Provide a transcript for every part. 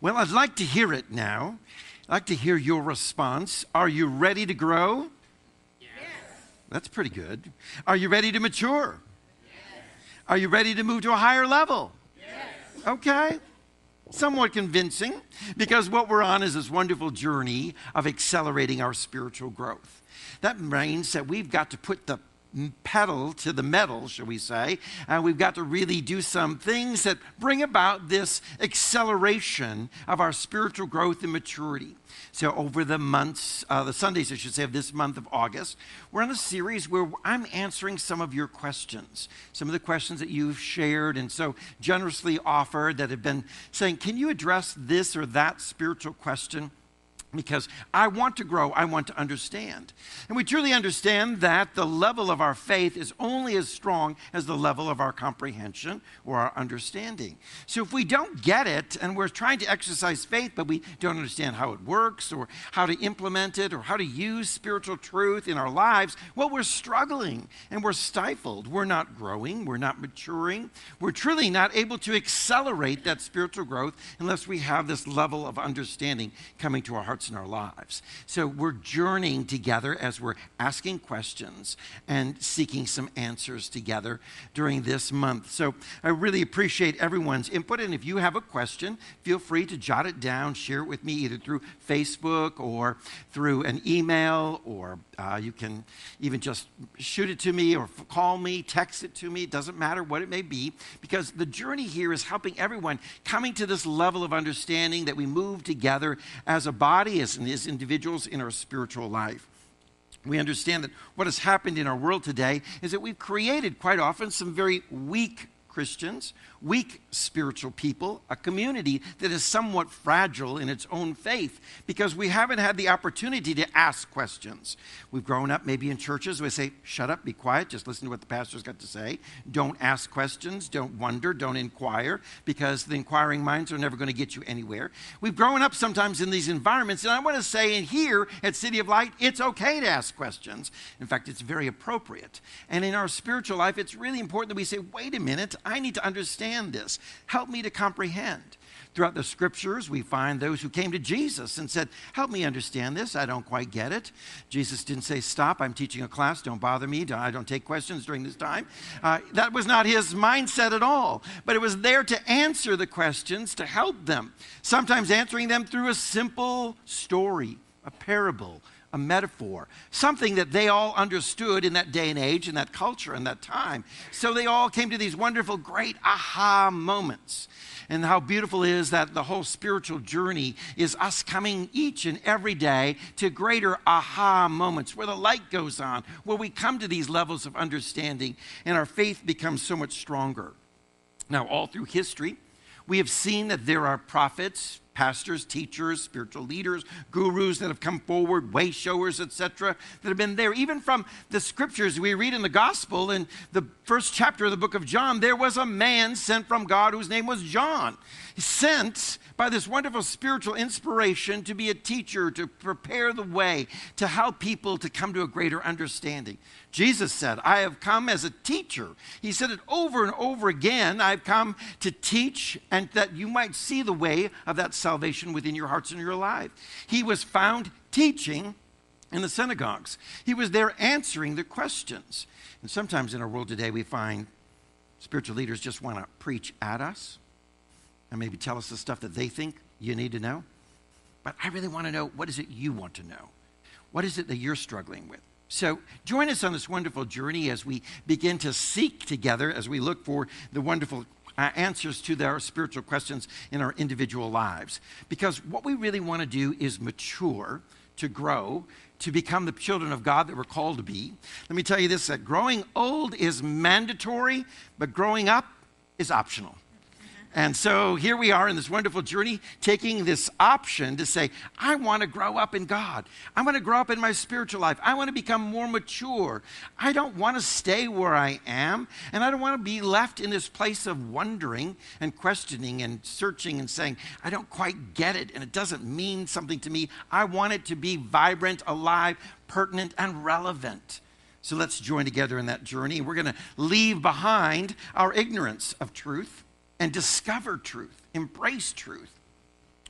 Well, I'd like to hear it now. I'd like to hear your response. Are you ready to grow? Yes. That's pretty good. Are you ready to mature? Yes. Are you ready to move to a higher level? Yes. Okay. Somewhat convincing, because what we're on is this wonderful journey of accelerating our spiritual growth. That means that we've got to put the pedal to the metal, shall we say, and we've got to really do some things that bring about this acceleration of our spiritual growth and maturity. So over the months, the Sundays, I should say, of this month of August, we're on a series where I'm answering some of your questions, some of the questions that you've shared and so generously offered that have been saying, can you address this or that spiritual question? Because I want to grow, I want to understand. And we truly understand that the level of our faith is only as strong as the level of our comprehension or our understanding. So if we don't get it and we're trying to exercise faith, but we don't understand how it works or how to implement it or how to use spiritual truth in our lives, well, we're struggling and we're stifled. We're not growing, we're not maturing. We're truly not able to accelerate that spiritual growth unless we have this level of understanding coming to our hearts in our lives. So we're journeying together as we're asking questions and seeking some answers together during this month. So I really appreciate everyone's input, and if you have a question, feel free to jot it down, share it with me either through Facebook or through an email, or you can even just shoot it to me or call me, text it to me. It doesn't matter what it may be, because the journey here is helping everyone coming to this level of understanding that we move together as a body, as individuals in our spiritual life. We understand that what has happened in our world today is that we've created quite often some very weak Christians, weak spiritual people, a community that is somewhat fragile in its own faith because we haven't had the opportunity to ask questions. We've grown up maybe in churches where we say, shut up, be quiet, just listen to what the pastor's got to say. Don't ask questions, don't wonder, don't inquire, because the inquiring minds are never going to get you anywhere. We've grown up sometimes in these environments, and I want to say in here at City of Light, it's okay to ask questions. In fact, it's very appropriate. And in our spiritual life, it's really important that we say, wait a minute, I need to understand this. Help me to comprehend. Throughout the scriptures, we find those who came to Jesus and said, help me understand this. I don't quite get it. Jesus didn't say, stop, I'm teaching a class. Don't bother me. I don't take questions during this time. That was not his mindset at all. But it was there to answer the questions, to help them. Sometimes answering them through a simple story, a parable, a metaphor, something that they all understood in that day and age, in that culture, in that time. So they all came to these wonderful, great aha moments. And how beautiful it is that the whole spiritual journey is us coming each and every day to greater aha moments where the light goes on, where we come to these levels of understanding and our faith becomes so much stronger. Now, all through history, we have seen that there are prophets, pastors, teachers, spiritual leaders, gurus that have come forward, way showers, etc., that have been there. Even from the scriptures we read in the gospel, in the first chapter of the book of John, there was a man sent from God whose name was John, sent by this wonderful spiritual inspiration to be a teacher, to prepare the way, to help people to come to a greater understanding. Jesus said, I have come as a teacher. He said it over and over again. I've come to teach and that you might see the way of that salvation within your hearts and your life. He was found teaching in the synagogues. He was there answering the questions. And sometimes in our world today, we find spiritual leaders just want to preach at us and maybe tell us the stuff that they think you need to know. But I really want to know, what is it you want to know? What is it that you're struggling with? So join us on this wonderful journey as we begin to seek together, as we look for the wonderful answers to our spiritual questions in our individual lives. Because what we really want to do is mature, to grow, to become the children of God that we're called to be. Let me tell you this, that growing old is mandatory, but growing up is optional. And so here we are in this wonderful journey, taking this option to say, I want to grow up in God. I want to grow up in my spiritual life. I want to become more mature. I don't want to stay where I am, and I don't want to be left in this place of wondering and questioning and searching and saying, I don't quite get it, and it doesn't mean something to me. I want it to be vibrant, alive, pertinent, and relevant. So let's join together in that journey. We're going to leave behind our ignorance of truth and discover truth, embrace truth.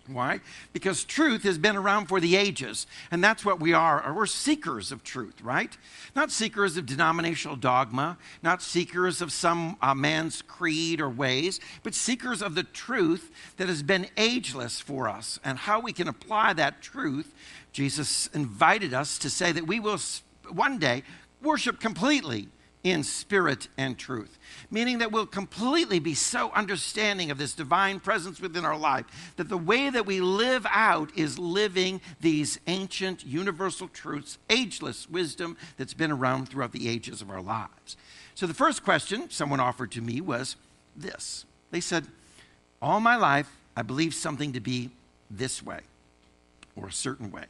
Why? Because truth has been around for the ages, and that's what we are. We're seekers of truth, right? Not seekers of denominational dogma, not seekers of some man's creed or ways, but seekers of the truth that has been ageless for us and how we can apply that truth. Jesus invited us to say that we will one day worship completely in spirit and truth, meaning that we'll completely be so understanding of this divine presence within our life that the way that we live out is living these ancient universal truths, ageless wisdom that's been around throughout the ages of our lives. So the first question someone offered to me was this. They said, all my life I believed something to be this way or a certain way.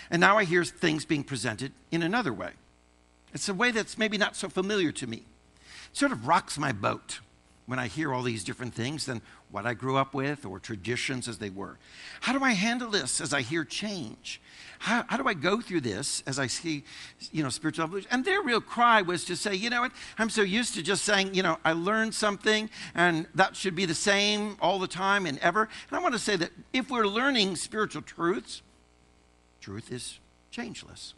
And now I hear things being presented in another way. It's a way that's maybe not so familiar to me. It sort of rocks my boat when I hear all these different things than what I grew up with or traditions as they were. How do I handle this as I hear change? How do I go through this as I see, spiritual evolution? And their real cry was to say, you know what, I'm so used to just saying, I learned something and that should be the same all the time and ever. And I want to say that if we're learning spiritual truths, truth is changeless.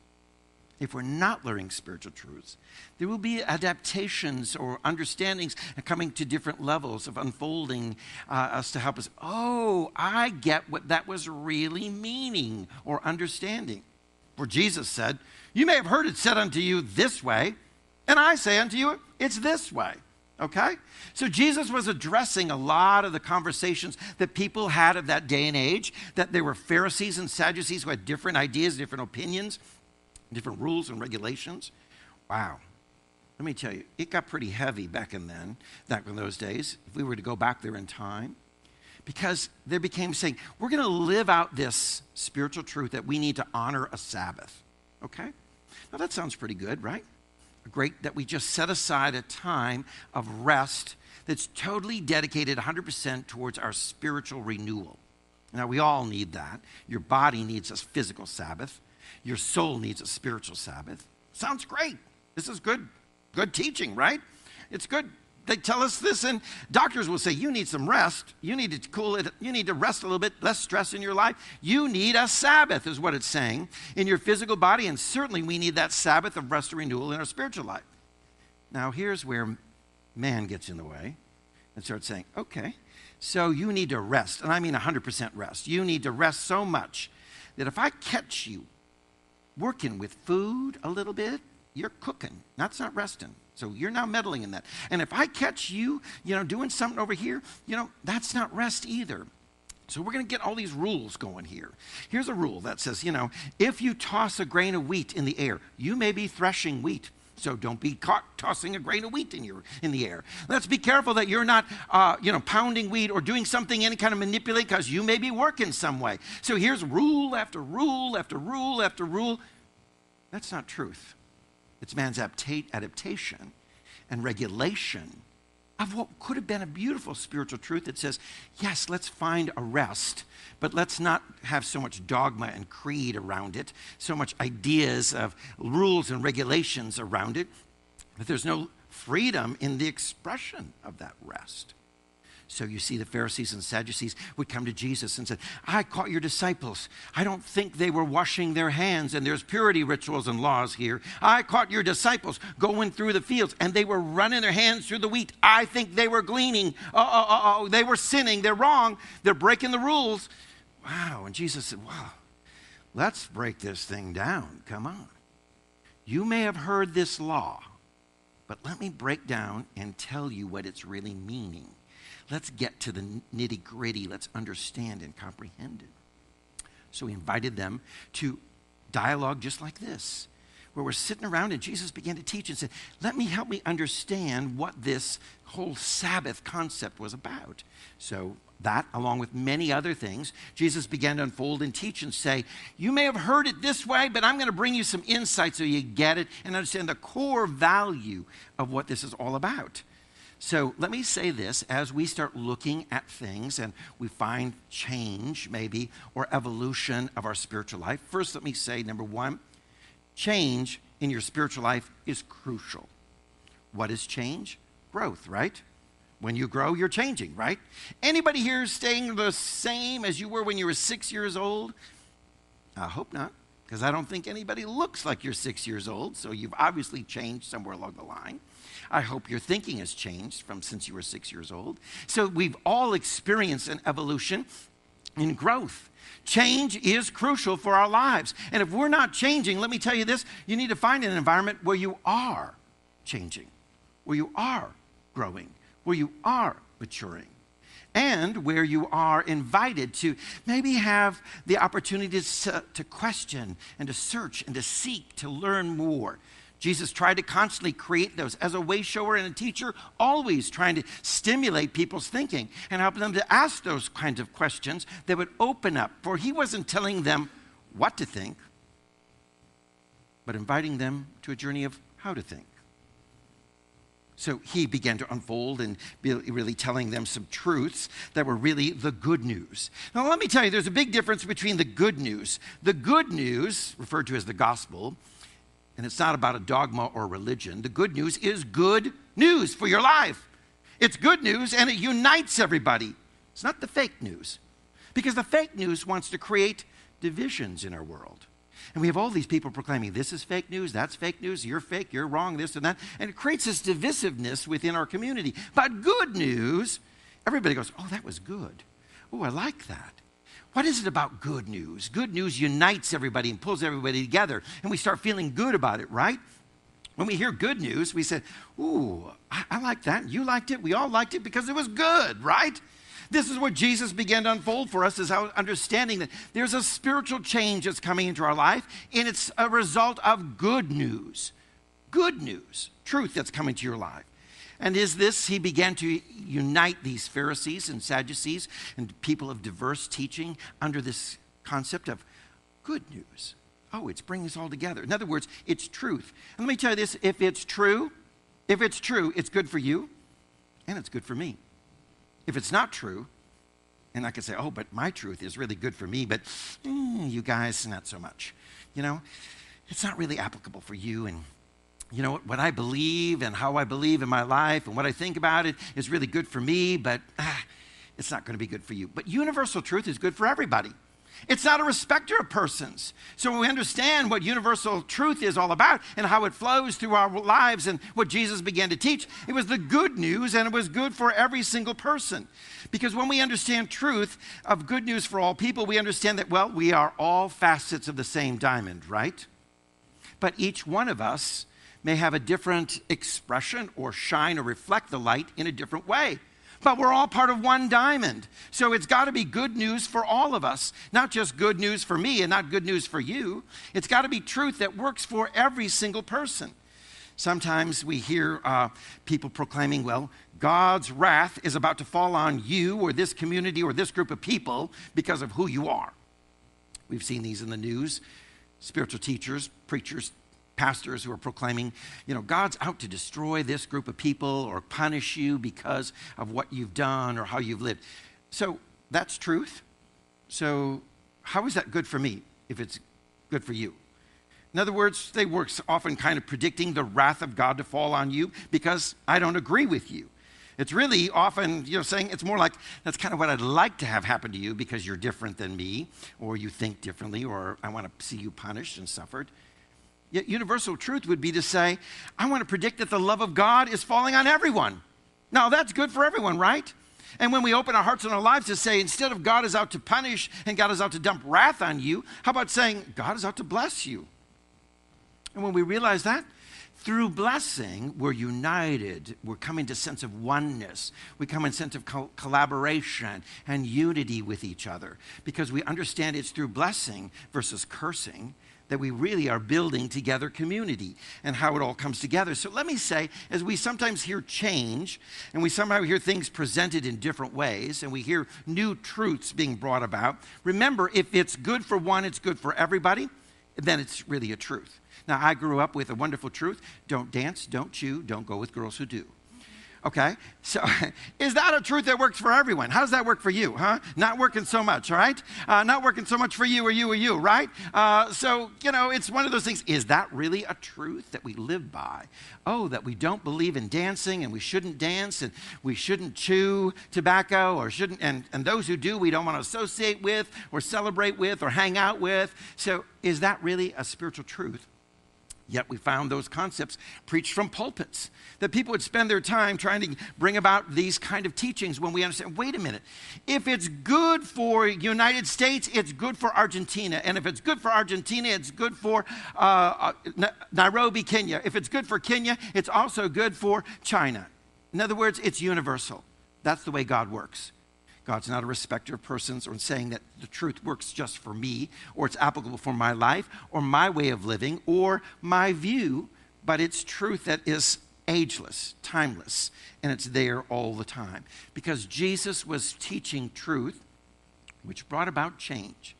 If we're not learning spiritual truths, there will be adaptations or understandings coming to different levels of unfolding us to help us. Oh, I get what that was really meaning or understanding. For Jesus said, you may have heard it said unto you this way, and I say unto you, it's this way. Okay? So Jesus was addressing a lot of the conversations that people had of that day and age, that there were Pharisees and Sadducees who had different ideas, different opinions, different rules and regulations. Wow. Let me tell you, it got pretty heavy back in those days, if we were to go back there in time, because there became saying, we're going to live out this spiritual truth that we need to honor a Sabbath. Okay? Now that sounds pretty good, right? Great that we just set aside a time of rest that's totally dedicated 100% towards our spiritual renewal. Now we all need that. Your body needs a physical Sabbath. Your soul needs a spiritual Sabbath. Sounds great. This is good teaching, right? It's good. They tell us this, and doctors will say, you need some rest. You need to cool it. You need to rest a little bit, less stress in your life. You need a Sabbath is what it's saying in your physical body, and certainly we need that Sabbath of rest and renewal in our spiritual life. Now, here's where man gets in the way and starts saying, okay, so you need to rest, and I mean 100% rest. You need to rest so much that if I catch you working with food a little bit, you're cooking. That's not resting. So you're now meddling in that. And if I catch you, doing something over here, that's not rest either. So we're going to get all these rules going here. Here's a rule that says, if you toss a grain of wheat in the air, you may be threshing wheat. So don't be caught tossing a grain of wheat in the air. Let's be careful that you're not, pounding wheat or doing something, any kind of manipulate, because you may be working some way. So here's rule after rule after rule after rule. That's not truth. It's man's adaptation and regulation of what could have been a beautiful spiritual truth that says, yes, let's find a rest, but let's not have so much dogma and creed around it, so much ideas of rules and regulations around it, but there's no freedom in the expression of that rest. So you see the Pharisees and Sadducees would come to Jesus and said, I caught your disciples. I don't think they were washing their hands, and there's purity rituals and laws here. I caught your disciples going through the fields, and they were running their hands through the wheat. I think they were gleaning. They were sinning. They're wrong. They're breaking the rules. Wow. And Jesus said, wow, let's break this thing down. Come on. You may have heard this law, but let me break down and tell you what it's really meaning. Let's get to the nitty-gritty. Let's understand and comprehend it. So he invited them to dialogue just like this, where we're sitting around and Jesus began to teach and said, help me understand what this whole Sabbath concept was about. So that, along with many other things, Jesus began to unfold and teach and say, you may have heard it this way, but I'm going to bring you some insight so you get it and understand the core value of what this is all about. So let me say this, as we start looking at things and we find change maybe or evolution of our spiritual life. First, let me say, number one, change in your spiritual life is crucial. What is change? Growth, right? When you grow, you're changing, right? Anybody here staying the same as you were when you were 6 years old? I hope not, because I don't think anybody looks like you're 6 years old, so you've obviously changed somewhere along the line. I hope your thinking has changed from since you were 6 years old. So we've all experienced an evolution in growth. Change is crucial for our lives. And if we're not changing, let me tell you this, you need to find an environment where you are changing, where you are growing, where you are maturing, and where you are invited to maybe have the opportunity to question and to search and to seek, to learn more. Jesus tried to constantly create those as a way shower and a teacher, always trying to stimulate people's thinking and help them to ask those kinds of questions that would open up. For he wasn't telling them what to think, but inviting them to a journey of how to think. So he began to unfold and really telling them some truths that were really the good news. Now let me tell you, there's a big difference between the good news. The good news, referred to as the gospel, and it's not about a dogma or religion. The good news is good news for your life. It's good news and it unites everybody. It's not the fake news. Because the fake news wants to create divisions in our world. And we have all these people proclaiming, this is fake news, that's fake news, you're fake, you're wrong, this and that. And it creates this divisiveness within our community. But good news, everybody goes, oh, that was good. Oh, I like that. What is it about good news? Good news unites everybody and pulls everybody together, and we start feeling good about it, right? When we hear good news, we say, ooh, I like that. You liked it. We all liked it because it was good, right? This is what Jesus began to unfold for us, is how understanding that there's a spiritual change that's coming into our life, and it's a result of good news. Good news, truth that's coming to your life. And he began to unite these Pharisees and Sadducees and people of diverse teaching under this concept of good news. Oh, it's bringing us all together. In other words, it's truth. And let me tell you this, if it's true, it's good for you and it's good for me. If it's not true, and I could say, oh, but my truth is really good for me, but you guys, not so much. You know, it's not really applicable for you, and you know, what I believe and how I believe in my life and what I think about it is really good for me, but it's not going to be good for you. But universal truth is good for everybody. It's not a respecter of persons. So when we understand what universal truth is all about and how it flows through our lives and what Jesus began to teach, it was the good news, and it was good for every single person. Because when we understand truth of good news for all people, we understand that, well, we are all facets of the same diamond, right? But each one of us may have a different expression or shine or reflect the light in a different way. But we're all part of one diamond. So it's got to be good news for all of us, not just good news for me and not good news for you. It's got to be truth that works for every single person. Sometimes we hear people proclaiming, well, God's wrath is about to fall on you or this community or this group of people because of who you are. We've seen these in the news. Spiritual teachers, preachers, pastors who are proclaiming, you know, God's out to destroy this group of people or punish you because of what you've done or how you've lived. So that's truth. So how is that good for me if it's good for you? In other words, they were often kind of predicting the wrath of God to fall on you because I don't agree with you. It's really often, you know, saying it's more like that's kind of what I'd like to have happen to you because you're different than me, or you think differently, or I want to see you punished and suffered. Yet universal truth would be to say, I want to predict that the love of God is falling on everyone. Now, that's good for everyone, right? And when we open our hearts and our lives to say, instead of God is out to punish and God is out to dump wrath on you, how about saying, God is out to bless you? And when we realize that, through blessing, we're united. We're coming to a sense of oneness. We come in a sense of collaboration and unity with each other because we understand it's through blessing versus cursing that we really are building together community and how it all comes together. So let me say, as we sometimes hear change and we somehow hear things presented in different ways and we hear new truths being brought about, remember, if it's good for one, it's good for everybody, then it's really a truth. Now, I grew up with a wonderful truth. Don't dance, don't chew, don't go with girls who do. Okay, so is that a truth that works for everyone? How does that work for you, huh? Not working so much, all right? Not working so much for you or you, right? So, it's one of those things. Is that really a truth that we live by? Oh, that we don't believe in dancing and we shouldn't dance and we shouldn't chew tobacco or shouldn't, and those who do we don't want to associate with or celebrate with or hang out with. So is that really a spiritual truth? Yet we found those concepts preached from pulpits, that people would spend their time trying to bring about these kind of teachings when we understand, wait a minute, if it's good for United States, it's good for Argentina. And if it's good for Argentina, it's good for Nairobi, Kenya. If it's good for Kenya, it's also good for China. In other words, it's universal. That's the way God works. God's not a respecter of persons or saying that the truth works just for me or it's applicable for my life or my way of living or my view, but it's truth that is ageless, timeless, and it's there all the time. Because Jesus was teaching truth which brought about change.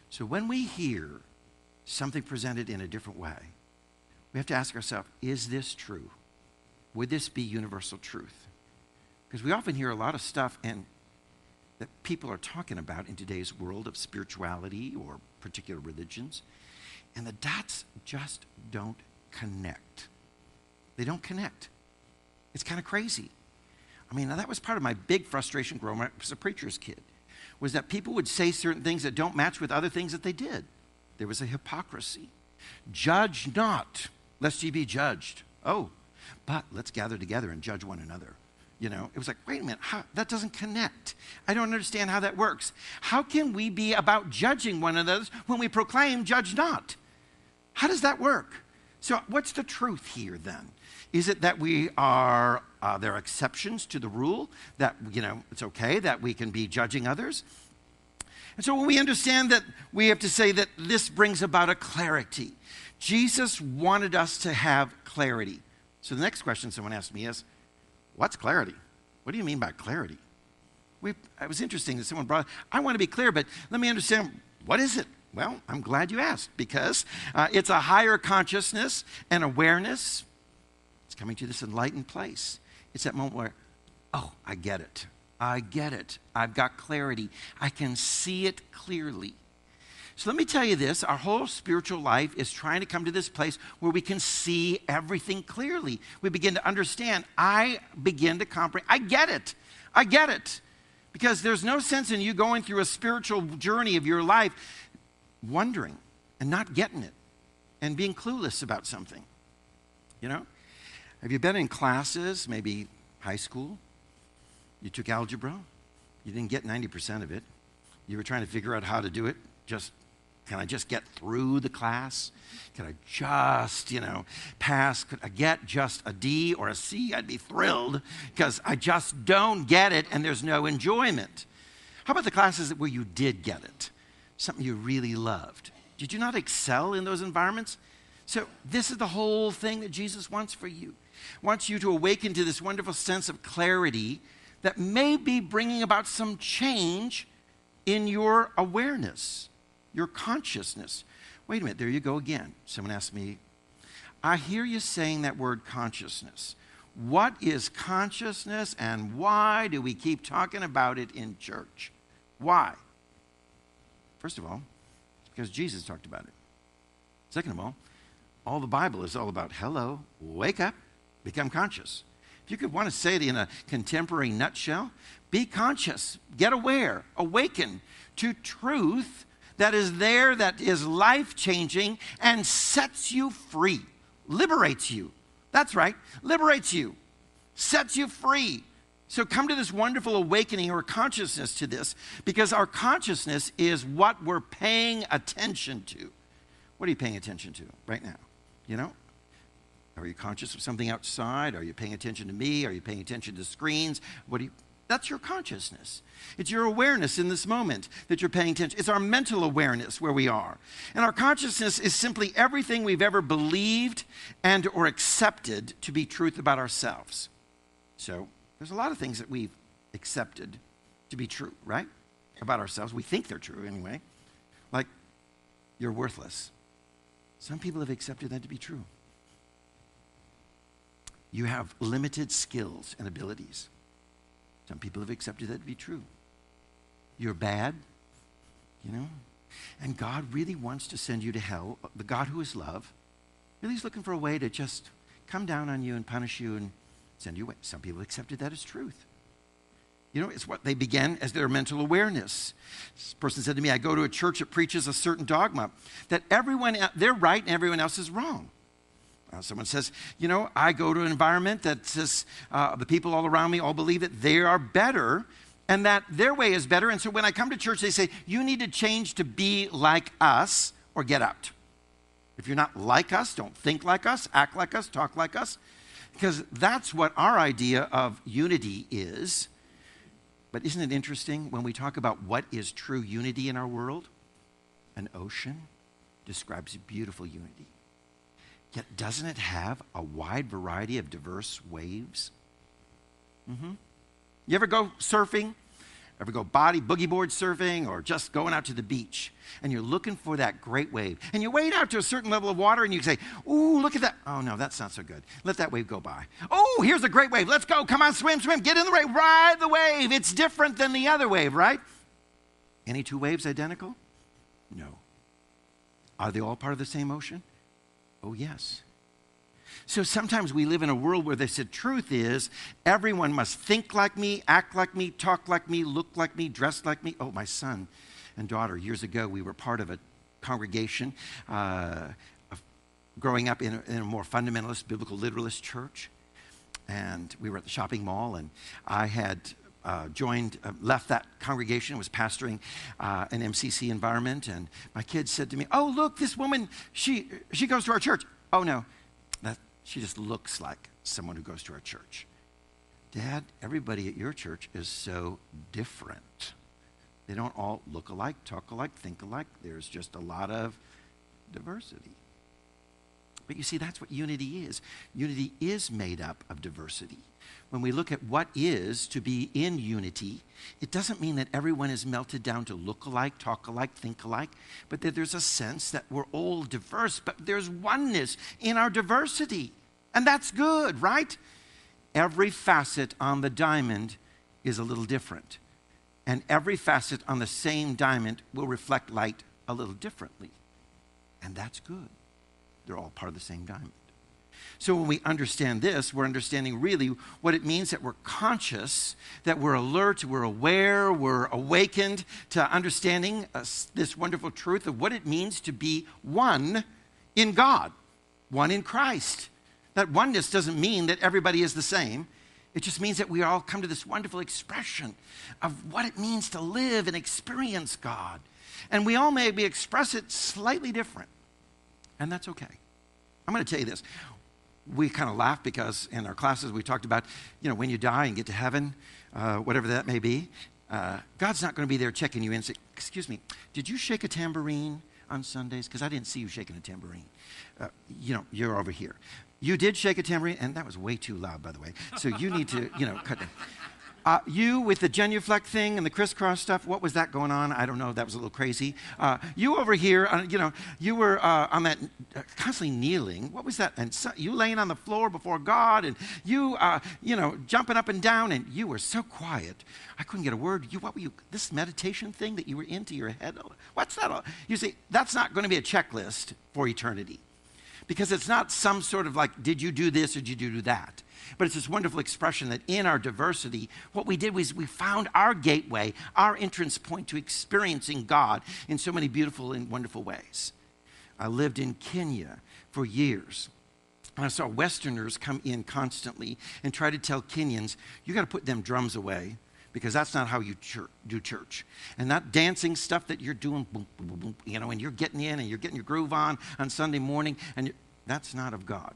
So when we hear something presented in a different way, we have to ask ourselves, is this true? Would this be universal truth? Because we often hear a lot of stuff that people are talking about in today's world of spirituality or particular religions, and the dots just don't connect. They don't connect. It's kind of crazy. I mean, that was part of my big frustration growing up as a preacher's kid, was that people would say certain things that don't match with other things that they did. There was a hypocrisy. Judge not, lest ye be judged. Oh, but let's gather together and judge one another. It was like, wait a minute, that doesn't connect. I don't understand how that works. How can we be about judging one another when we proclaim judge not? How does that work? So what's the truth here then? Is it that there are exceptions to the rule, that, it's okay that we can be judging others? And so when we understand that, we have to say that this brings about a clarity. Jesus wanted us to have clarity. So the next question someone asked me is, what's clarity? What do you mean by clarity? It was interesting that someone brought, I want to be clear, but let me understand, what is it? Well, I'm glad you asked, because it's a higher consciousness and awareness. It's coming to this enlightened place. It's that moment where, oh, I get it. I get it. I've got clarity. I can see it clearly. So let me tell you this, our whole spiritual life is trying to come to this place where we can see everything clearly. We begin to understand. I begin to comprehend. I get it. I get it. Because there's no sense in you going through a spiritual journey of your life wondering and not getting it and being clueless about something. Have you been in classes, maybe high school? You took algebra. You didn't get 90% of it. You were trying to figure out how to do it. Can I just get through the class? Can I just, pass? Could I get just a D or a C? I'd be thrilled, because I just don't get it and there's no enjoyment. How about the classes where you did get it? Something you really loved. Did you not excel in those environments? So this is the whole thing that Jesus wants for you. Wants you to awaken to this wonderful sense of clarity that may be bringing about some change in your awareness, your consciousness. Wait a minute, there you go again. Someone asked me, I hear you saying that word consciousness. What is consciousness and why do we keep talking about it in church? Why? First of all, it's because Jesus talked about it. Second of all the Bible is all about, hello, wake up, become conscious. If you could want to say it in a contemporary nutshell, be conscious, get aware, awaken to truth that is there, that is life-changing and sets you free, liberates you. That's right, liberates you, sets you free. So come to this wonderful awakening or consciousness to this, because our consciousness is what we're paying attention to. What are you paying attention to right now? Are you conscious of something outside? Are you paying attention to me? Are you paying attention to screens? That's your consciousness. It's your awareness in this moment that you're paying attention. It's our mental awareness where we are. And our consciousness is simply everything we've ever believed and or accepted to be truth about ourselves. So there's a lot of things that we've accepted to be true, right? About ourselves. We think they're true anyway. Like, you're worthless. Some people have accepted that to be true. You have limited skills and abilities. Some people have accepted that to be true. You're bad, and God really wants to send you to hell. The God who is love really is looking for a way to just come down on you and punish you and send you away. Some people accepted that as truth. It's what they began as their mental awareness. This person said to me, I go to a church that preaches a certain dogma, that they're right and everyone else is wrong. Someone says, I go to an environment that says the people all around me all believe that they are better and that their way is better. And so when I come to church, they say, you need to change to be like us or get out. If you're not like us, don't think like us, act like us, talk like us. Because that's what our idea of unity is. But isn't it interesting when we talk about what is true unity in our world? An ocean describes beautiful unity. Yet doesn't it have a wide variety of diverse waves? You ever go surfing? Ever go boogie board surfing or just going out to the beach and you're looking for that great wave and you wade out to a certain level of water and you say, ooh, look at that. Oh, no, that's not so good. Let that wave go by. Oh, here's a great wave. Let's go. Come on, swim. Get in the wave. Ride the wave. It's different than the other wave, right? Any two waves identical? No. Are they all part of the same ocean? Oh, yes. So sometimes we live in a world where they said truth is everyone must think like me, act like me, talk like me, look like me, dress like me. Oh, my son and daughter, years ago, we were part of a congregation growing up in a more fundamentalist, biblical literalist church. And we were at the shopping mall, and I had left that congregation, was pastoring an MCC environment, and my kids said to me, oh, look, this woman, she goes to our church. Oh, no. She just looks like someone who goes to our church. Dad, everybody at your church is so different. They don't all look alike, talk alike, think alike. There's just a lot of diversity. But you see, that's what unity is. Unity is made up of diversity. When we look at what is to be in unity, it doesn't mean that everyone is melted down to look alike, talk alike, think alike, but that there's a sense that we're all diverse, but there's oneness in our diversity. And that's good, right? Every facet on the diamond is a little different. And every facet on the same diamond will reflect light a little differently. And that's good. They're all part of the same diamond. So when we understand this, we're understanding really what it means that we're conscious, that we're alert, we're aware, we're awakened to understanding this wonderful truth of what it means to be one in God, one in Christ. That oneness doesn't mean that everybody is the same. It just means that we all come to this wonderful expression of what it means to live and experience God. And we all maybe express it slightly different. And that's okay. I'm going to tell you this. We kind of laugh because in our classes we talked about, when you die and get to heaven, whatever that may be, God's not going to be there checking you in and say, excuse me, did you shake a tambourine on Sundays? Because I didn't see you shaking a tambourine. You're over here. You did shake a tambourine, and that was way too loud, by the way. So you need to, cut down. You with the genuflect thing and the crisscross stuff, what was that going on? I don't know. That was a little crazy. You over here, you were on that constantly kneeling. What was that? And so, you laying on the floor before God, and you, jumping up and down, and you were so quiet. I couldn't get a word. What were you? This meditation thing that you were into your head? What's that? You see, that's not going to be a checklist for eternity, because it's not some sort of like, did you do this or did you do that? But it's this wonderful expression that in our diversity, what we did was we found our gateway, our entrance point to experiencing God in so many beautiful and wonderful ways. I lived in Kenya for years. And I saw Westerners come in constantly and try to tell Kenyans, you got to put them drums away, because that's not how you do church. And that dancing stuff that you're doing, boom, boom, boom, and you're getting in and you're getting your groove on Sunday morning, and that's not of God.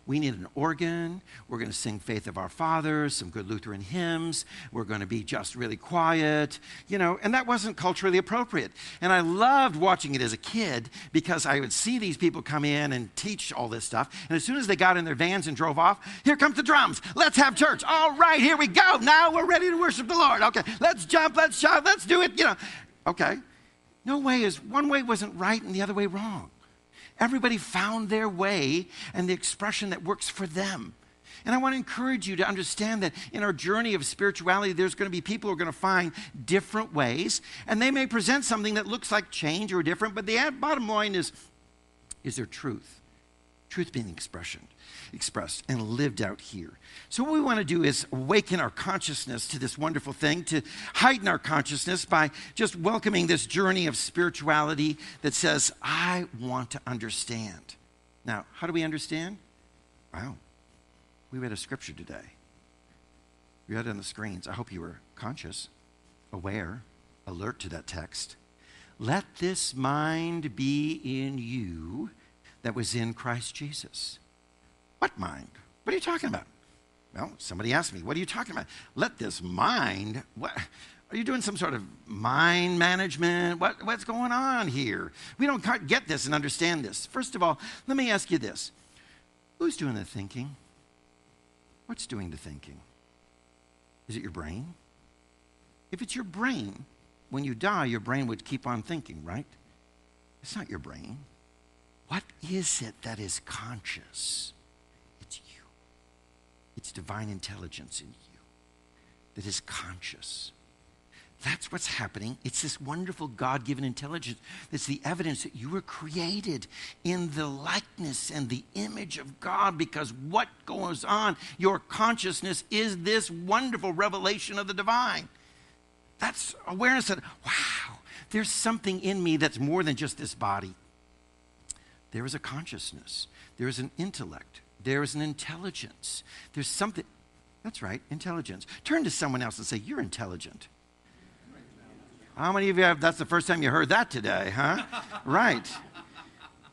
We need an organ. We're going to sing Faith of Our Fathers, some good Lutheran hymns. We're going to be just really quiet, and that wasn't culturally appropriate. And I loved watching it as a kid because I would see these people come in and teach all this stuff. And as soon as they got in their vans and drove off, here comes the drums. Let's have church. All right, here we go. Now we're ready to worship the Lord. Okay, let's jump, let's shout, let's do it. Okay. One way wasn't right and the other way wrong. Everybody found their way and the expression that works for them. And I want to encourage you to understand that in our journey of spirituality, there's going to be people who are going to find different ways, and they may present something that looks like change or different, but the bottom line is there truth? Truth being expressed and lived out here. So what we want to do is awaken our consciousness to this wonderful thing, to heighten our consciousness by just welcoming this journey of spirituality that says, I want to understand. Now, how do we understand? Wow. We read a scripture today. We read it on the screens. I hope you were conscious, aware, alert to that text. Let this mind be in you that was in Christ Jesus. What mind? What are you talking about? Well, somebody asked me, what are you talking about? Let this mind, what? Are you doing some sort of mind management? What's going on here? We don't get this and understand this. First of all, let me ask you this. Who's doing the thinking? What's doing the thinking? Is it your brain? If it's your brain, when you die, your brain would keep on thinking, right? It's not your brain. What is it that is conscious? It's you. It's divine intelligence in you that is conscious. That's what's happening. It's this wonderful God-given intelligence that's the evidence that you were created in the likeness and the image of God, because what goes on, your consciousness is this wonderful revelation of the divine. That's awareness that, wow, there's something in me that's more than just this body. There is a consciousness. There is an intellect. There is an intelligence. There's something. That's right, intelligence. Turn to someone else and say, you're intelligent. How many of you that's the first time you heard that today, huh? Right.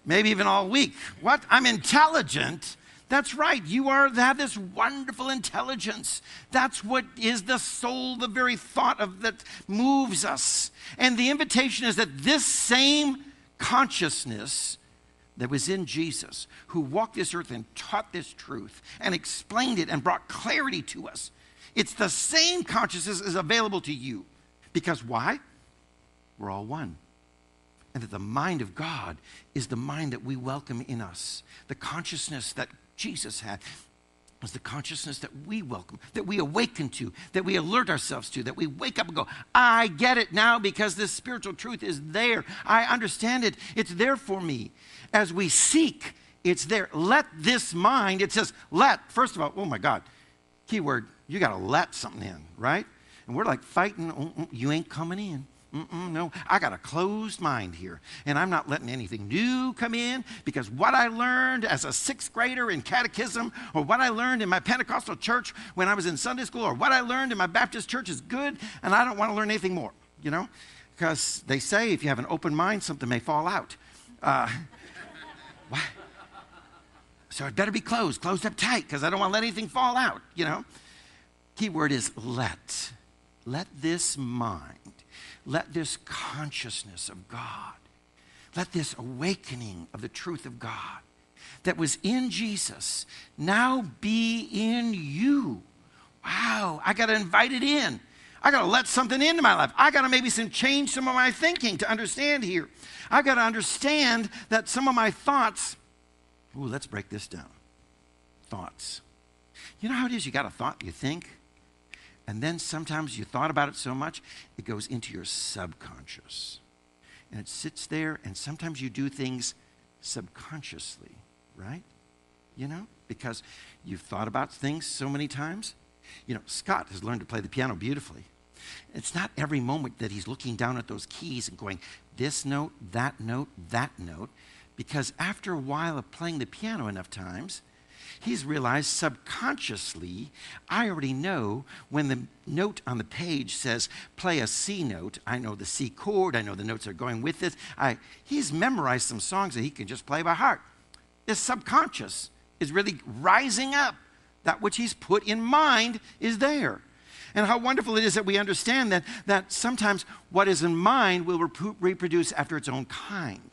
Maybe even all week. What? I'm intelligent? That's right. You have this wonderful intelligence. That's what is the soul, the very thought of that moves us. And the invitation is that this same consciousness that was in Jesus, who walked this earth and taught this truth and explained it and brought clarity to us, it's the same consciousness is available to you. Because why? We're all one. And that the mind of God is the mind that we welcome in us. The consciousness that Jesus had was the consciousness that we welcome, that we awaken to, that we alert ourselves to, that we wake up and go, I get it now because this spiritual truth is there. I understand it. It's there for me. As we seek, it's there. Let this mind, it says let. First of all, oh my God, keyword, you got to let something in, right? And we're like fighting, you ain't coming in. No, I got a closed mind here, and I'm not letting anything new come in, because what I learned as a sixth grader in catechism, or what I learned in my Pentecostal church when I was in Sunday school, or what I learned in my Baptist church is good, and I don't want to learn anything more, you know? Because they say if you have an open mind, something may fall out. What? So it better be closed up tight, because I don't want to let anything fall out, you know? Key word is let. Let this mind, let this consciousness of God, let this awakening of the truth of God that was in Jesus now be in you. Wow, I got to invite it in. I got to let something into my life. I got to maybe change some of my thinking to understand here. I got to understand that some of my thoughts, let's break this down. Thoughts. You know how it is? You got a thought, you think, and then sometimes you thought about it so much, it goes into your subconscious. And it sits there, and sometimes you do things subconsciously, right? You know, because you've thought about things so many times. You know, Scott has learned to play the piano beautifully. It's not every moment that he's looking down at those keys and going, this note, that note, that note, because after a while of playing the piano enough times, he's realized subconsciously, I already know when the note on the page says play a C note, I know the C chord, I know the notes are going with it. He's memorized some songs that he can just play by heart. His subconscious is really rising up. That which he's put in mind is there. And how wonderful it is that we understand that sometimes what is in mind will reproduce after its own kind.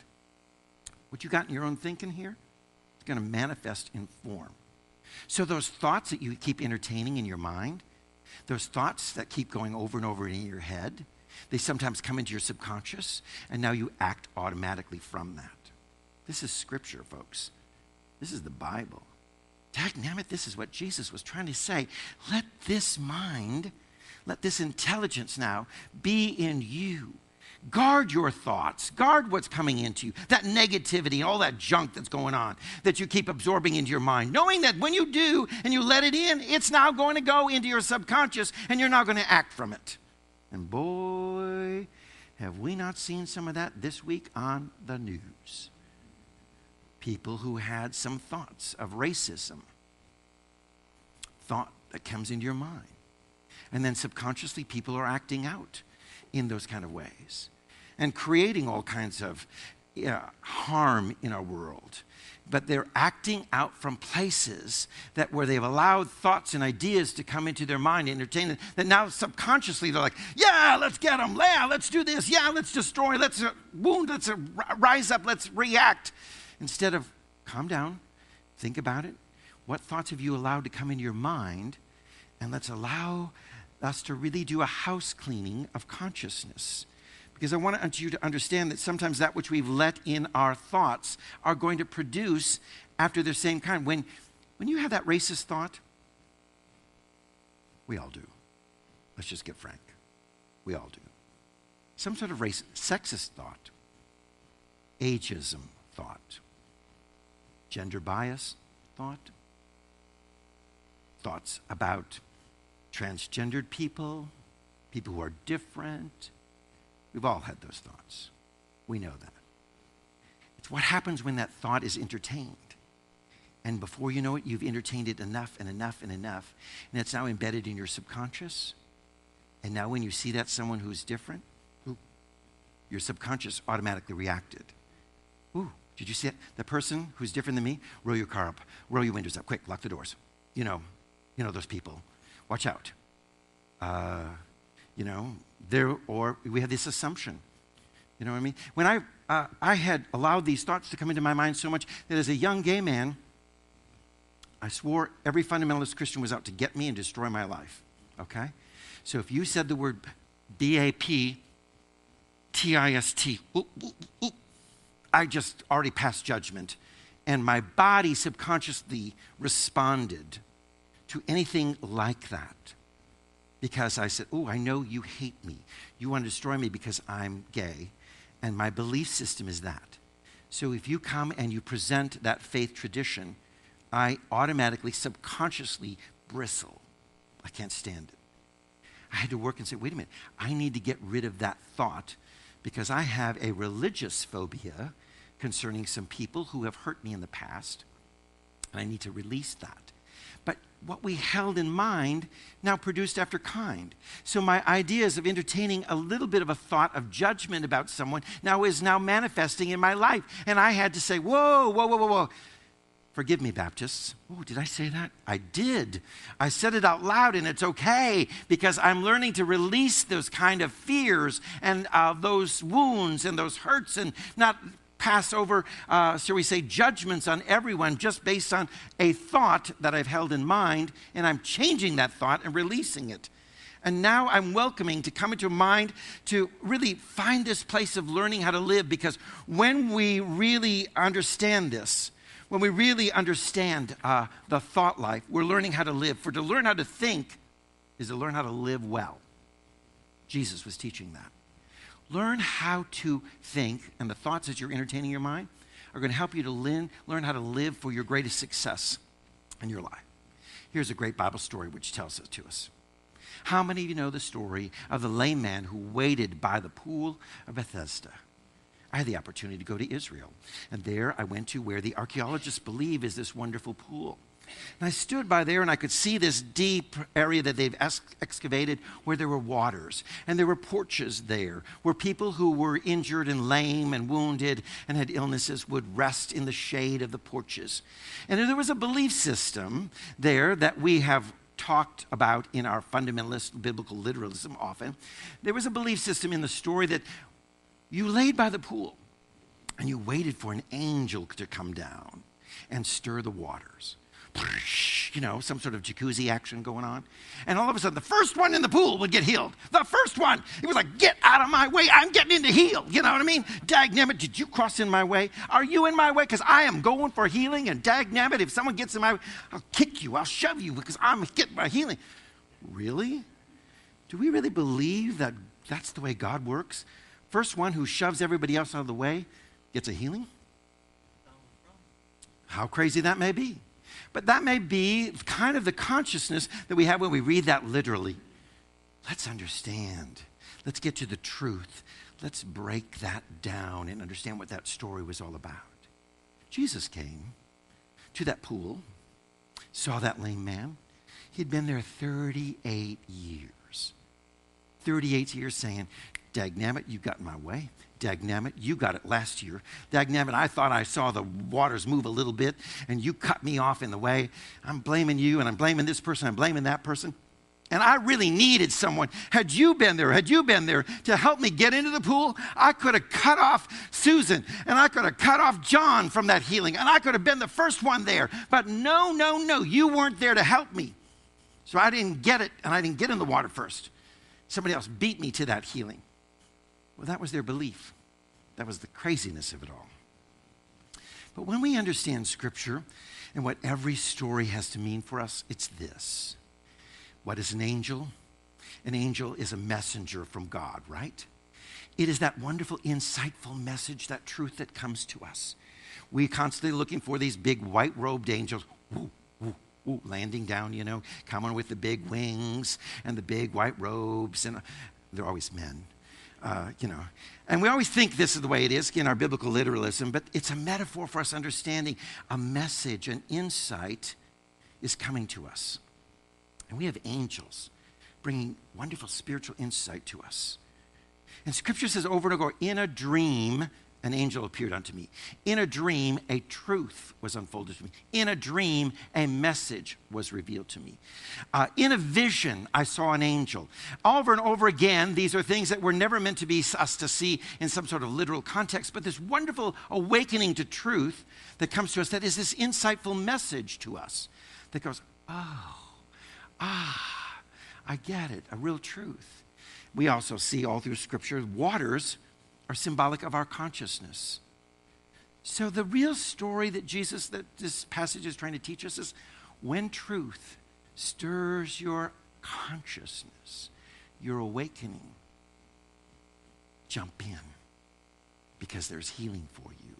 What you got in your own thinking here, it's going to manifest in form. So those thoughts that you keep entertaining in your mind, those thoughts that keep going over and over in your head, they sometimes come into your subconscious, and now you act automatically from that. This is scripture, folks. This is the Bible. Dagnammit, this is what Jesus was trying to say. Let this mind, let this intelligence now be in you. Guard your thoughts. Guard what's coming into you. That negativity, all that junk that's going on that you keep absorbing into your mind. Knowing that when you do and you let it in, it's now going to go into your subconscious and you're not going to act from it. And boy, have we not seen some of that this week on the news. People who had some thoughts of racism. Thought that comes into your mind. And then subconsciously people are acting out in those kind of ways and creating all kinds of harm in our world. But they're acting out from places that where they've allowed thoughts and ideas to come into their mind, entertain them, that now subconsciously they're like, yeah, let's get them. Yeah, let's do this. Yeah, let's destroy. Let's wound. Let's rise up. Let's react. Instead of calm down, think about it. What thoughts have you allowed to come into your mind? And let's allow us to really do a house cleaning of consciousness. Because I want you to understand that sometimes that which we've let in our thoughts are going to produce after the same kind. When you have that racist thought, we all do. Let's just get frank. We all do. Some sort of sexist thought, ageism thought, gender bias thought, thoughts about transgendered people, people who are different. We've all had those thoughts. We know that. It's what happens when that thought is entertained. And before you know it, you've entertained it enough and enough and enough. And it's now embedded in your subconscious. And now when you see that someone who's different, your subconscious automatically reacted. Ooh, did you see it? The person who's different than me, roll your car up, roll your windows up, quick, lock the doors. You know those people. Watch out. Or we have this assumption. You know what I mean? When I had allowed these thoughts to come into my mind so much that as a young gay man, I swore every fundamentalist Christian was out to get me and destroy my life. Okay? So if you said the word B-A-P-T-I-S-T, I just already passed judgment. And my body subconsciously responded to anything like that. Because I said, I know you hate me. You want to destroy me because I'm gay. And my belief system is that. So if you come and you present that faith tradition, I automatically, subconsciously bristle. I can't stand it. I had to work and say, wait a minute. I need to get rid of that thought because I have a religious phobia concerning some people who have hurt me in the past. And I need to release that. But what we held in mind now produced after kind. So my ideas of entertaining a little bit of a thought of judgment about someone is now manifesting in my life. And I had to say, whoa. Forgive me, Baptists. Oh, did I say that? I did. I said it out loud, and it's okay because I'm learning to release those kind of fears and those wounds and those hurts and not pass over, shall we say, judgments on everyone just based on a thought that I've held in mind, and I'm changing that thought and releasing it. And now I'm welcoming to come into mind to really find this place of learning how to live, because when we really understand this, when we really understand the thought life, we're learning how to live. For to learn how to think is to learn how to live well. Jesus was teaching that. Learn how to think, and the thoughts that you're entertaining in your mind are going to help you to learn how to live for your greatest success in your life. Here's a great Bible story which tells it to us. How many of you know the story of the lame man who waited by the pool of Bethesda? I had the opportunity to go to Israel, and there I went to where the archaeologists believe is this wonderful pool. And I stood by there and I could see this deep area that they've excavated where there were waters. And there were porches there where people who were injured and lame and wounded and had illnesses would rest in the shade of the porches. And there was a belief system there that we have talked about in our fundamentalist biblical literalism often. There was a belief system in the story that you laid by the pool and you waited for an angel to come down and stir the waters. you know, some sort of jacuzzi action going on. And all of a sudden, the first one in the pool would get healed. The first one. It was like, get out of my way. I'm getting in to heal. You know what I mean? Dagnabbit, did you cross in my way? Are you in my way? Because I am going for healing. And dagnabbit, if someone gets in my way, I'll kick you. I'll shove you because I'm getting my healing. Really? Do we really believe that that's the way God works? First one who shoves everybody else out of the way gets a healing? How crazy that may be. But that may be kind of the consciousness that we have when we read that literally. Let's understand. Let's get to the truth. Let's break that down and understand what that story was all about. Jesus came to that pool, saw that lame man. He'd been there 38 years. 38 years saying, dagnabbit, you got in my way. Dagnabbit, you got it last year. Dagnabbit, I thought I saw the waters move a little bit, and you cut me off in the way. I'm blaming you, and I'm blaming this person, I'm blaming that person. And I really needed someone. Had you been there to help me get into the pool, I could have cut off Susan, and I could have cut off John from that healing, and I could have been the first one there. But no, you weren't there to help me. So I didn't get it, and I didn't get in the water first. Somebody else beat me to that healing. Well, that was their belief. That was the craziness of it all. But when we understand Scripture and what every story has to mean for us, it's this. What is an angel? An angel is a messenger from God, right? It is that wonderful, insightful message, that truth that comes to us. We're constantly looking for these big white-robed angels, landing down, you know, coming with the big wings and the big white robes, and they're always men. You know, and we always think this is the way it is in our biblical literalism, but it's a metaphor for us understanding a message, an insight is coming to us. And we have angels bringing wonderful spiritual insight to us. And Scripture says over and over, in a dream, an angel appeared unto me. In a dream, a truth was unfolded to me. In a dream, a message was revealed to me. In a vision, I saw an angel. Over and over again, these are things that were never meant to be us to see in some sort of literal context, but this wonderful awakening to truth that comes to us, that is this insightful message to us that goes, I get it, a real truth. We also see all through Scripture, waters are symbolic of our consciousness. So the real story that this passage is trying to teach us is when truth stirs your consciousness, your awakening, jump in, because there's healing for you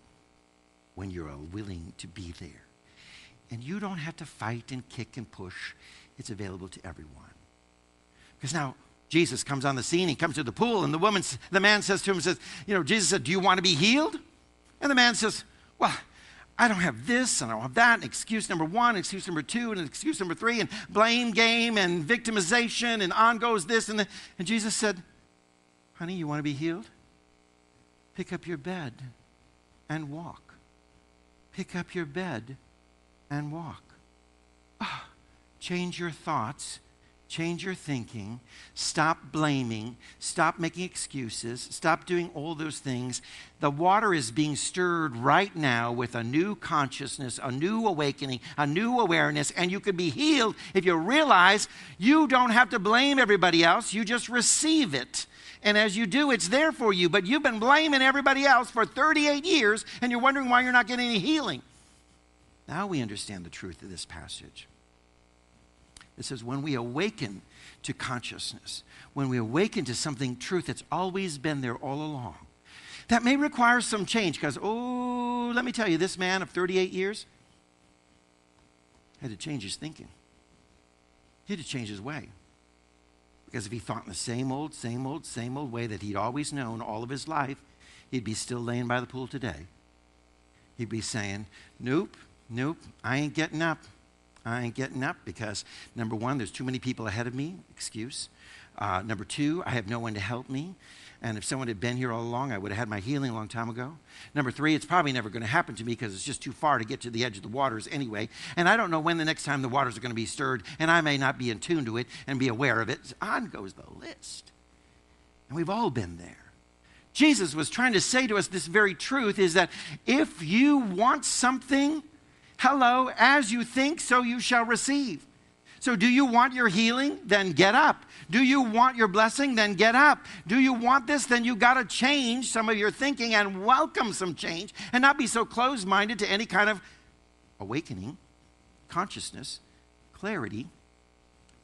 when you're willing to be there. And you don't have to fight and kick and push. It's available to everyone. Because now Jesus comes on the scene, he comes to the pool, and the man says to him, Jesus said, do you want to be healed? And the man says, well, I don't have this, and I don't have that, and excuse number one, excuse number two, and excuse number three, and blame game, and victimization, and on goes this, and Jesus said, honey, you want to be healed? Pick up your bed and walk. Pick up your bed and walk. Change your thoughts. Change your thinking. Stop blaming. Stop making excuses. Stop doing all those things. The water is being stirred right now with a new consciousness, a new awakening, a new awareness, and you can be healed if you realize you don't have to blame everybody else. You just receive it. And as you do, it's there for you. But you've been blaming everybody else for 38 years, and you're wondering why you're not getting any healing. Now we understand the truth of this passage. It says when we awaken to consciousness, when we awaken to something, truth that's always been there all along, that may require some change because, let me tell you, this man of 38 years had to change his thinking. He had to change his way. Because if he thought in the same old way that he'd always known all of his life, he'd be still laying by the pool today. He'd be saying, nope, I ain't getting up. I ain't getting up because, number one, there's too many people ahead of me, excuse. Number two, I have no one to help me. And if someone had been here all along, I would have had my healing a long time ago. Number three, it's probably never going to happen to me because it's just too far to get to the edge of the waters anyway. And I don't know when the next time the waters are going to be stirred, and I may not be in tune to it and be aware of it. On goes the list. And we've all been there. Jesus was trying to say to us this very truth is that if you want something, Hello, as you think, so you shall receive. So do you want your healing? Then get up. Do you want your blessing? Then get up. Do you want this? Then you got to change some of your thinking and welcome some change and not be so closed-minded to any kind of awakening, consciousness, clarity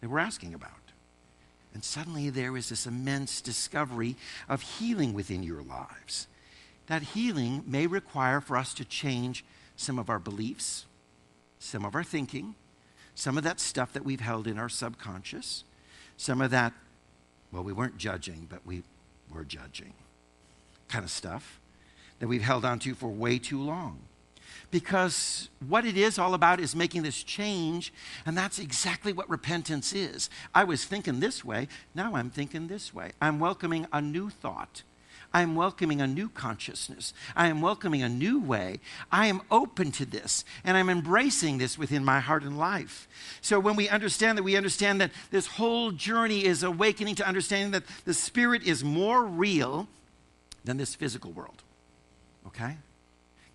that we're asking about. And suddenly there is this immense discovery of healing within your lives. That healing may require for us to change some of our beliefs, some of our thinking, some of that stuff that we've held in our subconscious, some of that, well, we weren't judging, but we were judging kind of stuff that we've held on to for way too long. Because what it is all about is making this change, and that's exactly what repentance is. I was thinking this way, now I'm thinking this way. I'm welcoming a new thought. I am welcoming a new consciousness. I am welcoming a new way. I am open to this, and I'm embracing this within my heart and life. So when we understand that this whole journey is awakening to understanding that the Spirit is more real than this physical world. Okay?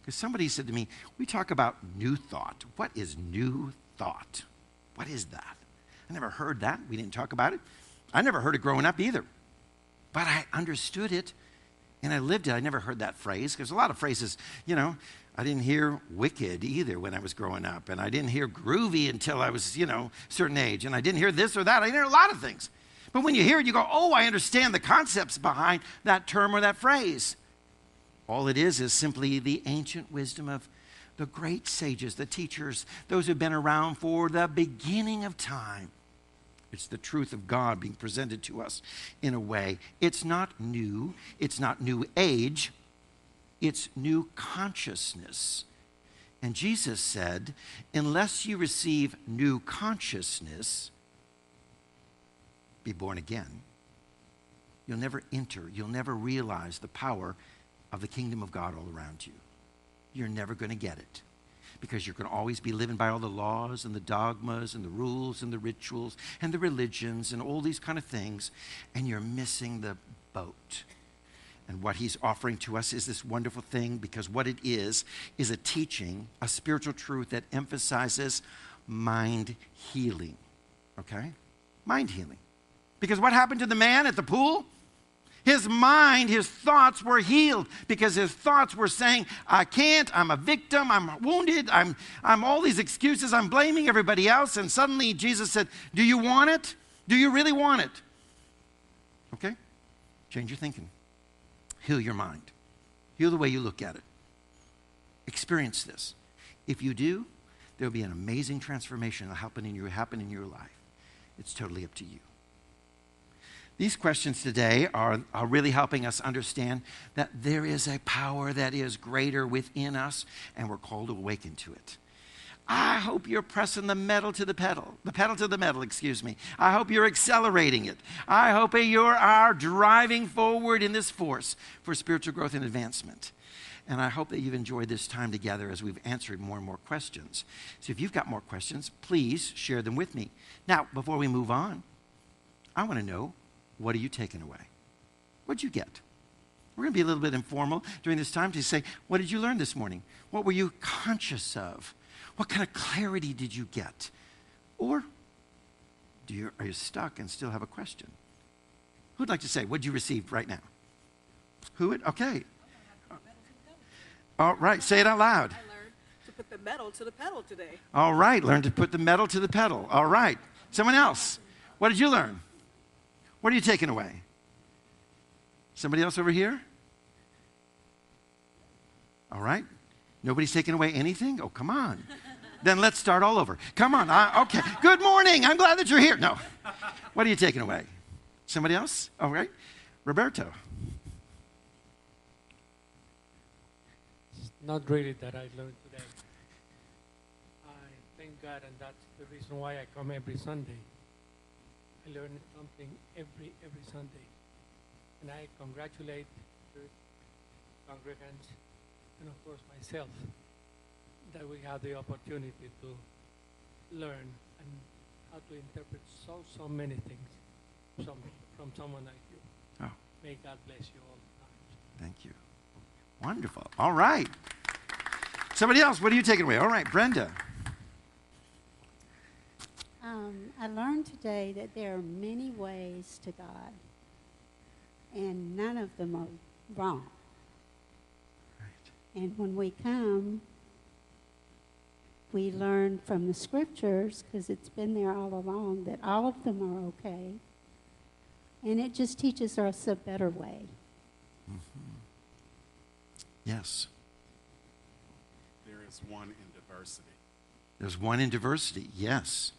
Because somebody said to me, we talk about new thought. What is new thought? What is that? I never heard that. We didn't talk about it. I never heard it growing up either. But I understood it, and I lived it. I never heard that phrase. Because a lot of phrases, I didn't hear wicked either when I was growing up. And I didn't hear groovy until I was, a certain age. And I didn't hear this or that. I didn't hear a lot of things. But when you hear it, you go, oh, I understand the concepts behind that term or that phrase. All it is simply the ancient wisdom of the great sages, the teachers, those who've been around for the beginning of time. It's the truth of God being presented to us in a way. It's not new. It's not new age. It's new consciousness. And Jesus said, unless you receive new consciousness, be born again, you'll never enter, you'll never realize the power of the kingdom of God all around you. You're never going to get it because you're going to always be living by all the laws and the dogmas and the rules and the rituals and the religions and all these kind of things, and you're missing the boat. And what he's offering to us is this wonderful thing, because what it is a teaching, a spiritual truth that emphasizes mind healing. Okay? Mind healing. Because what happened to the man at the pool? His mind, his thoughts were healed because his thoughts were saying, I can't, I'm a victim, I'm wounded, I'm all these excuses, I'm blaming everybody else. And suddenly Jesus said, do you want it? Do you really want it? Okay? Change your thinking. Heal your mind. Heal the way you look at it. Experience this. If you do, there will be an amazing transformation that will happen in your life. It's totally up to you. These questions today are really helping us understand that there is a power that is greater within us, and we're called to awaken to it. I hope you're pressing the pedal to the metal, excuse me. I hope you're accelerating it. I hope you are driving forward in this force for spiritual growth and advancement. And I hope that you've enjoyed this time together as we've answered more and more questions. So if you've got more questions, please share them with me. Now, before we move on, I want to know, what are you taking away? What did you get? We're going to be a little bit informal during this time to say, what did you learn this morning? What were you conscious of? What kind of clarity did you get? Or are you stuck and still have a question? Who'd like to say, what did you receive right now? Who would? Okay. All right, say it out loud. I learned to put the metal to the pedal today. All right, learn to put the metal to the pedal. All right. Someone else. What did you learn? What are you taking away? Somebody else over here? All right. Nobody's taking away anything? Oh, come on. Then let's start all over. Come on. Okay. Good morning. I'm glad that you're here. No. What are you taking away? Somebody else? All right. Roberto. It's not really that I learned today. I thank God, and that's the reason why I come every Sunday. I learn something every Sunday. And I congratulate the congregants and, of course, myself that we have the opportunity to learn and how to interpret so many things from someone like you. Oh. May God bless you all the time. Thank you. Wonderful. All right. Somebody else, what are you taking away? All right, Brenda. I learned today that there are many ways to God, and none of them are wrong. Right. And when we come, we learn from the scriptures, because it's been there all along, that all of them are okay. And it just teaches us a better way. Mm-hmm. Yes. There is one in diversity. There's one in diversity, yes.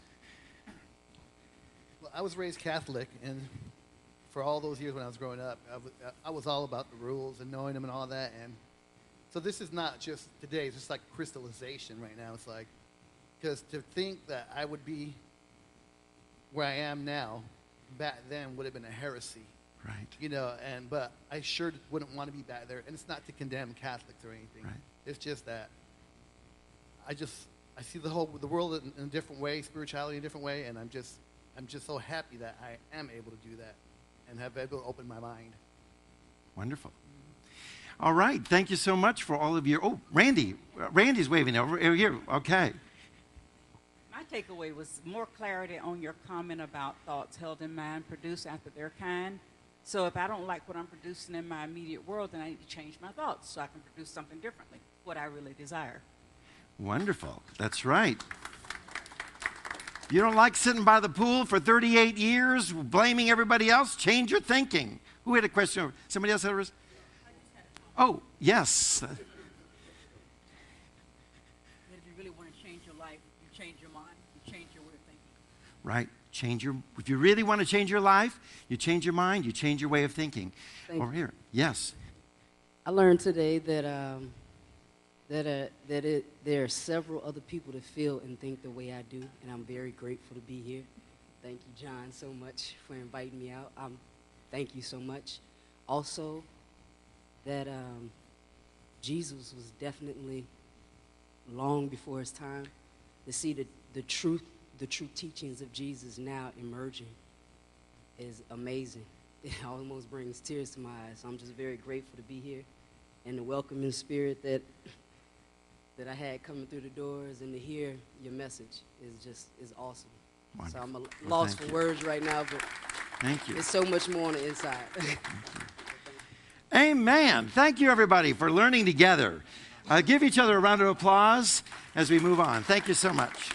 Well, I was raised Catholic, and for all those years when I was growing up, I was all about the rules and knowing them and all that. And so this is not just today, it's just like crystallization right now. It's like, because to think that I would be where I am now, back then would have been a heresy. Right. You know, but I sure wouldn't want to be back there. And it's not to condemn Catholics or anything. Right. It's just that I see the world in a different way, spirituality in a different way, and I'm just so happy that I am able to do that and have been able to open my mind. Wonderful. All right. Thank you so much for all of your... Oh, Randy. Randy's waving over here. Okay. My takeaway was more clarity on your comment about thoughts held in mind, produced after their kind. So if I don't like what I'm producing in my immediate world, then I need to change my thoughts so I can produce something differently, what I really desire. Wonderful. That's right. You don't like sitting by the pool for 38 years, blaming everybody else? Change your thinking. Who had a question? Somebody else had a... Oh, yes. That if you really want to change your life, you change your mind, you change your way of thinking. Right. If you really want to change your life, you change your mind, you change your way of thinking. Over here. Yes. I learned today that there are several other people that feel and think the way I do, and I'm very grateful to be here. Thank you, John, so much for inviting me out. Thank you so much. Also, that Jesus was definitely long before his time. To see the true teachings of Jesus now emerging is amazing. It almost brings tears to my eyes. So I'm just very grateful to be here, and the welcoming spirit that I had coming through the doors, and to hear your message is awesome. Wonderful. So I'm lost for words right now, but thank you. There's so much more on the inside. Amen. Thank you, everybody, for learning together. Give each other a round of applause as we move on. Thank you so much.